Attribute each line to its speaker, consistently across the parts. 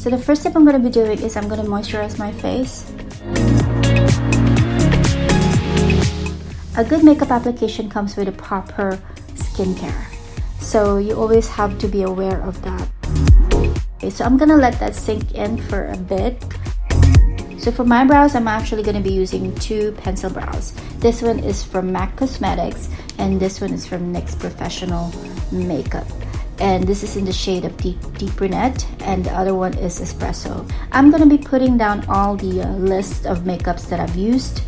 Speaker 1: So the first step I'm going to be doing is I'm going to moisturize my face. A good makeup application comes with a proper skincare, so you always have to be aware of that. Okay, so I'm gonna let that sink in for a bit. So for my brows, I'm actually going to be using two pencil brows. This one is from MAC Cosmetics and this one is from NYX Professional Makeup. And this is in the shade of Deep Brunette and the other one is Espresso. I'm going to be putting down all the list of makeups that I've used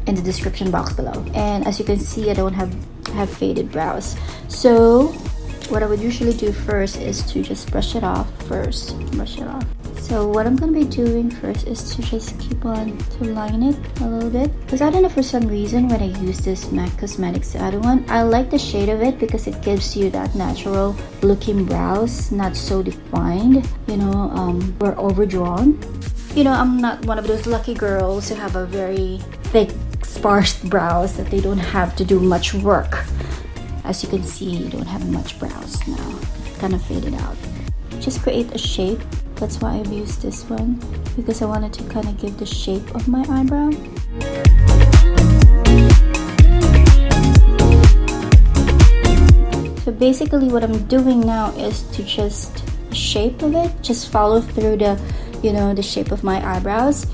Speaker 1: in the description box below. And as you can see, I don't have faded brows. So what I would usually do first is to just brush it off first. So what I'm going to be doing first is to just keep on to line it a little bit. Because I don't know, for some reason when I use this MAC Cosmetics, the other one, I like the shade of it because it gives you that natural looking brows, not so defined, you know, or overdrawn. You know, I'm not one of those lucky girls who have a very thick, sparse brows that they don't have to do much work. As you can see, you don't have much brows now. Kind of faded out. Just create a shape. That's why I've used this one, because I wanted to kind of give the shape of my eyebrow. So basically what I'm doing now is to just shape of it, just follow through the, you know, the shape of my eyebrows.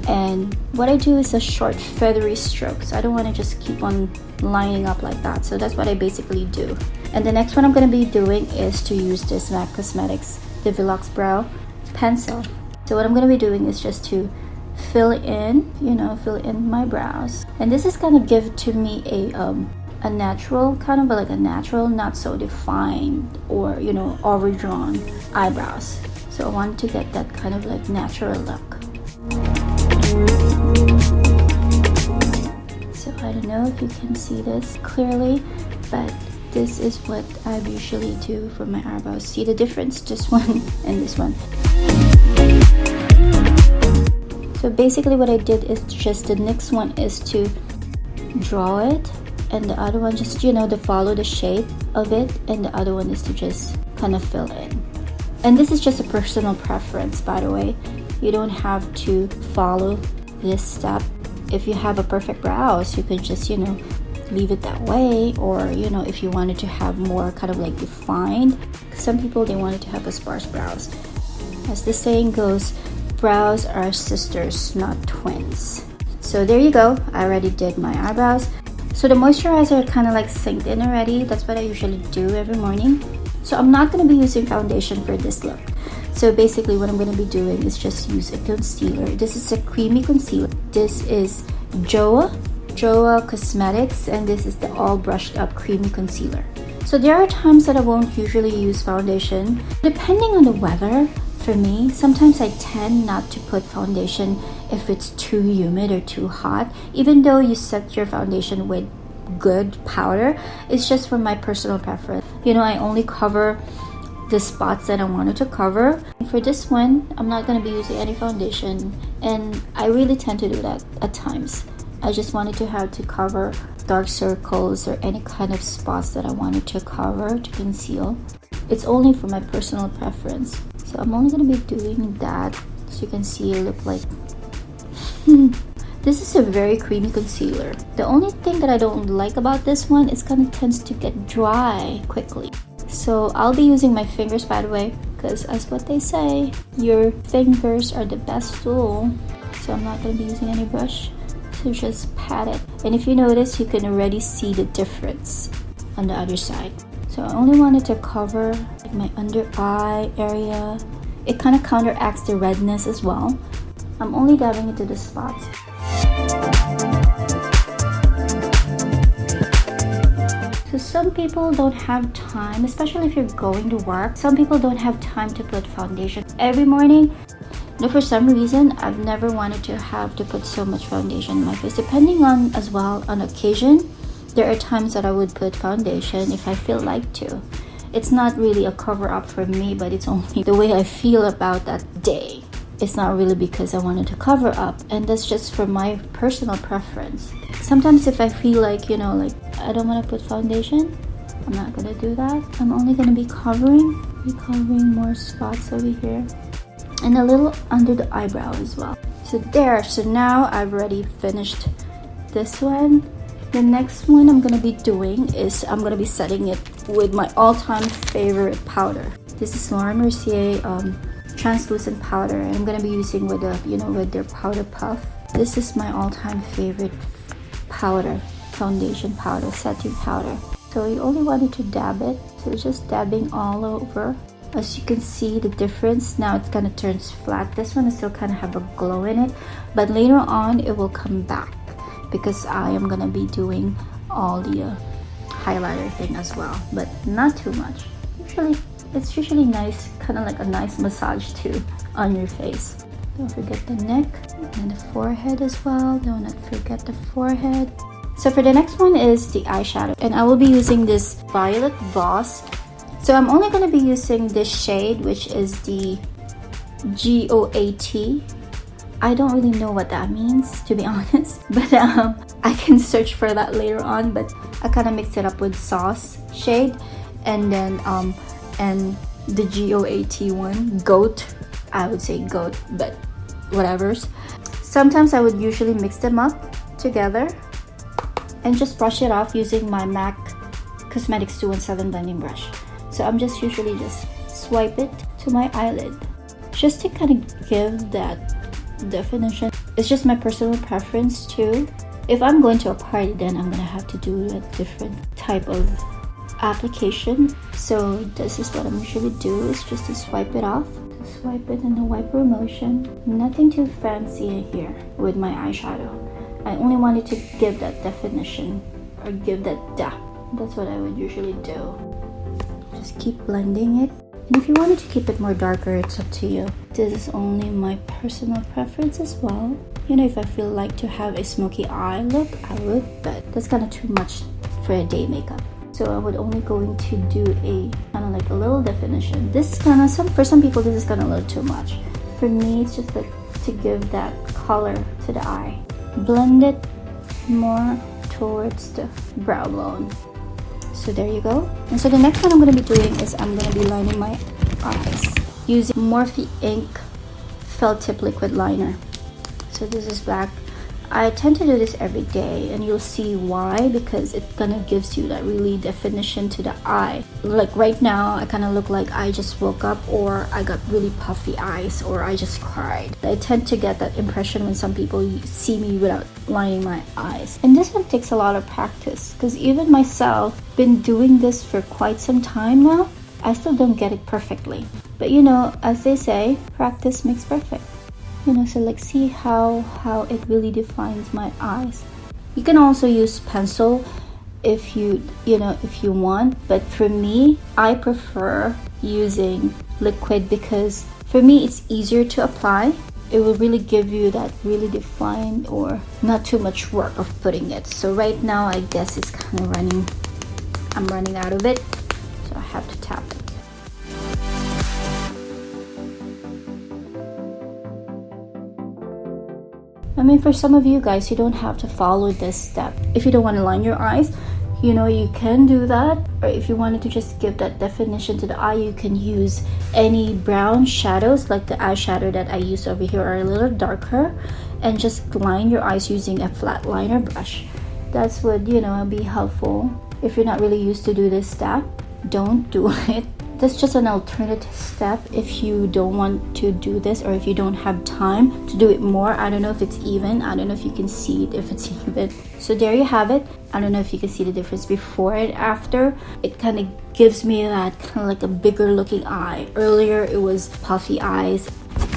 Speaker 1: And what I do is a short feathery stroke, so I don't want to just keep on lining up like that. So that's what I basically do. And the next one I'm going to be doing is to use this MAC Cosmetics the Veluxe Brow Pencil. So what I'm going to be doing is just to fill in, you know, fill in my brows. And this is going to give to me a natural, kind of like a natural, not so defined or, you know, overdrawn eyebrows. So I want to get that kind of like natural look. So I don't know if you can see this clearly, but this is what I usually do for my eyebrows. See the difference? This one and this one. So basically what I did is just, the next one is to draw it, and the other one just, you know, to follow the shape of it, and the other one is to just kind of fill in. And this is just a personal preference, by the way. You don't have to follow this step. If you have a perfect brows, you could just, you know, leave it that way. Or, you know, if you wanted to have more kind of like defined, some people, they wanted to have a sparse brows. As the saying goes, brows are sisters, not twins. So there you go. I already did my eyebrows. So the moisturizer kind of like sinked in already. That's what I usually do every morning. So I'm not going to be using foundation for this look. So basically what I'm going to be doing is just use a concealer. This is a creamy concealer. This is Joah Cosmetics, and this is the all brushed up creamy concealer. So there are times that I won't usually use foundation. Depending on the weather, for me, sometimes I tend not to put foundation if it's too humid or too hot. Even though you set your foundation with good powder, it's just for my personal preference. You know, I only cover the spots that I wanted to cover. For this one, I'm not going to be using any foundation, and I really tend to do that at times. I just wanted to have to cover dark circles or any kind of spots that I wanted to cover, to conceal. It's only for my personal preference. So I'm only going to be doing that. As you can see, it look like this is a very creamy concealer. The only thing that I don't like about this one is kind of tends to get dry quickly. So I'll be using my fingers, by the way, because as what they say, your fingers are the best tool. So I'm not going to be using any brush. So just pat it. And if you notice, you can already see the difference on the other side. So I only wanted to cover my under eye area. It kind of counteracts the redness as well. I'm only dabbing into the spots. So some people don't have time, especially if you're going to work. Some people don't have time to put foundation every morning. No, for some reason, I've never wanted to have to put so much foundation in my face. Depending on, as well, on occasion, there are times that I would put foundation if I feel like to. It's not really a cover-up for me, but it's only the way I feel about that day. It's not really because I wanted to cover up, and that's just for my personal preference. Sometimes if I feel like, you know, like I don't want to put foundation, I'm not going to do that. I'm only going to be covering more spots over here. and a little under the eyebrow as well. So there, so now I've already finished this one. The next one I'm gonna be doing is I'm gonna be setting it with my all-time favorite powder. This is Mercier translucent powder, and I'm gonna be using with the, you know, with their powder puff. This is my all-time favorite powder, foundation powder, setting powder. So you only wanted to dab it, so just dabbing all over. As you can see the difference, now it kind of turns flat. This one is still kind of have a glow in it, but later on it will come back because I am gonna be doing all the highlighter thing as well, but not too much. Usually it's usually nice, kind of like a nice massage too on your face. Don't forget the neck and the forehead as well. Do not forget the forehead. So for the next one is the eyeshadow, and I will be using this violet Voss. So I'm only going to be using this shade, which is the GOAT. I don't really know what that means, to be honest, but I can search for that later on. But I kind of mixed it up with Sauce shade, and then and the GOAT one, Goat. I would say Goat, but whatever's. Sometimes I would usually mix them up together and just brush it off using my MAC Cosmetics 217 blending brush. So I'm just usually just swipe it to my eyelid just to kind of give that definition. It's just my personal preference too. If I'm going to a party, then I'm gonna have to do a different type of application. So this is what I'm usually do, is just to swipe it off. Swipe it in a wiper motion. Nothing too fancy here with my eyeshadow. I only wanted to give that definition or give that depth. That's what I would usually do. Just keep blending it. And if you wanted to keep it more darker, it's up to you. This is only my personal preference as well. You know, if I feel like to have a smoky eye look, I would, but that's kind of too much for a day makeup. So I would only going to do a kind of like a little definition. This kind of, for some people, this is kind of a little too much. For me, it's just like to give that color to the eye. Blend it more towards the brow bone. So there you go. And so the next one I'm going to be doing is I'm going to be lining my eyes using Morphe Ink Felt Tip Liquid Liner. So this is black. I tend to do this every day, and you'll see why, because it kind of gives you that really definition to the eye. Like right now, I kind of look like I just woke up, or I got really puffy eyes, or I just cried. I tend to get that impression when some people see me without lining my eyes. And this one takes a lot of practice, because even myself, been doing this for quite some time now, I still don't get it perfectly. But you know, as they say, practice makes perfect. You know, so like see how it really defines my eyes. You can also use pencil if you want, but for me, I prefer using liquid because for me it's easier to apply. It will really give you that really defined, or not too much work of putting it. So right now I guess it's kind of I'm running out of it, so I have to tap it. I mean, for some of you guys, you don't have to follow this step. If you don't want to line your eyes, you know, you can do that. Or if you wanted to just give that definition to the eye, you can use any brown shadows, like the eyeshadow that I use over here are a little darker, and just line your eyes using a flat liner brush. That's what, you know, be helpful. If you're not really used to do this step, don't do it. That's just an alternative step if you don't want to do this, or if you don't have time to do it more. I don't know if it's even. I don't know if you can see it, if it's even. So there you have it. I don't know if you can see the difference before and after. It kind of gives me that kind of like a bigger looking eye. Earlier it was puffy eyes.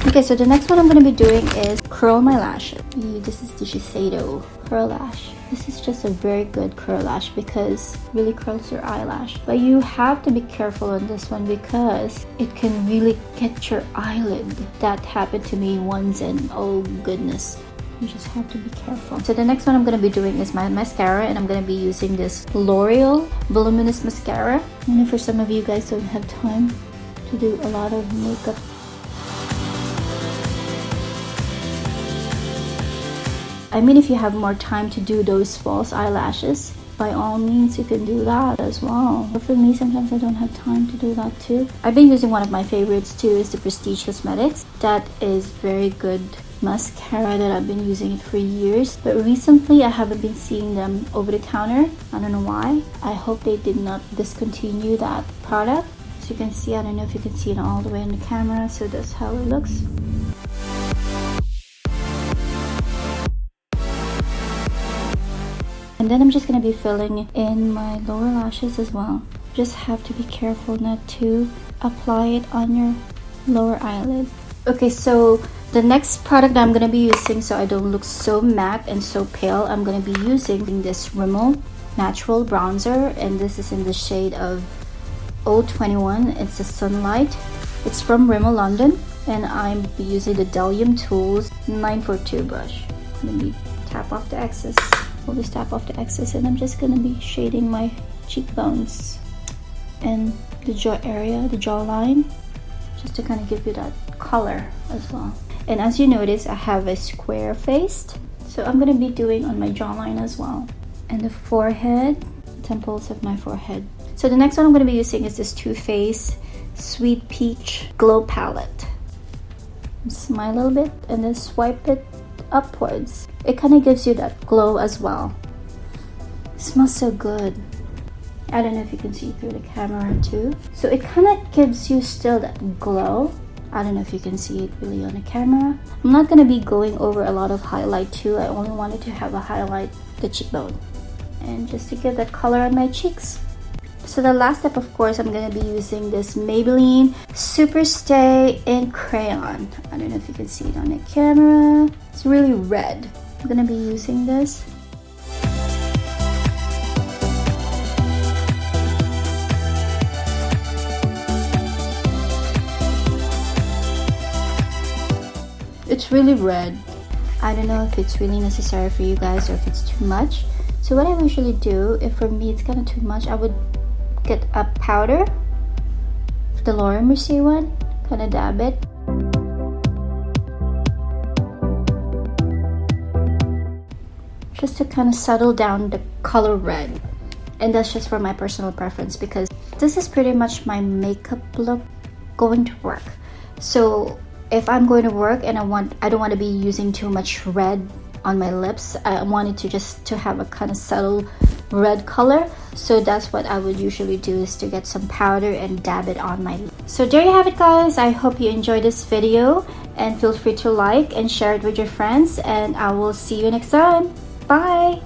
Speaker 1: Okay, so the next one I'm going to be doing is curl my lashes. This is the Shiseido Curl Lash. This is just a very good curl lash because it really curls your eyelash. But you have to be careful on this one because it can really get your eyelid. That happened to me once, and oh goodness, you just have to be careful. So the next one I'm going to be doing is my mascara, and I'm going to be using this L'Oreal Voluminous Mascara. I know for some of you guys don't have time to do a lot of makeup. I mean, if you have more time to do those false eyelashes, by all means you can do that as well. But for me, sometimes I don't have time to do that too. I've been using one of my favorites too, is the Prestige Cosmetics. That is very good mascara that I've been using it for years, but recently I haven't been seeing them over the counter. I don't know why. I hope they did not discontinue that product. As you can see, I don't know if you can see it all the way in the camera, so that's how it looks. And then I'm just going to be filling in my lower lashes as well. Just have to be careful not to apply it on your lower eyelid. Okay, so the next product I'm going to be using, so I don't look so matte and so pale, I'm going to be using this Rimmel Natural Bronzer, and this is in the shade of 021. It's a Sunlight. It's from Rimmel London, and I'm using the Delium Tools 942 brush. Let me tap off the excess. Just tap off the excess, and I'm just gonna be shading my cheekbones and the jaw area, the jawline, just to kind of give you that color as well. And as you notice, I have a square face, so I'm gonna be doing on my jawline as well, and the forehead, temples of my forehead. So the next one I'm gonna be using is this Too Faced Sweet Peach Glow Palette. Smile a little bit and then swipe it upwards. It kind of gives you that glow as well. It smells so good. I don't know if you can see through the camera too. So it kind of gives you still that glow. I don't know if you can see it really on the camera. I'm not going to be going over a lot of highlight too. I only wanted to have a highlight the cheekbone and just to give that color on my cheeks. So the last step, of course, I'm going to be using this Maybelline Superstay in Crayon. I don't know if you can see it on the camera. It's really red. I'm going to be using this. It's really red. I don't know if it's really necessary for you guys or if it's too much. So what I usually do, if for me it's kind of too much, I would get a powder, the Mercier one, kind of dab it. Just to kind of settle down the color red. And that's just for my personal preference, because this is pretty much my makeup look going to work. So if I'm going to work and I don't want to be using too much red on my lips, I wanted to just to have a kind of subtle red color. So that's what I would usually do, is to get some powder and dab it on my lips. So there you have it, guys. I hope you enjoyed this video, and feel free to like and share it with your friends, and I will see you next time. Bye.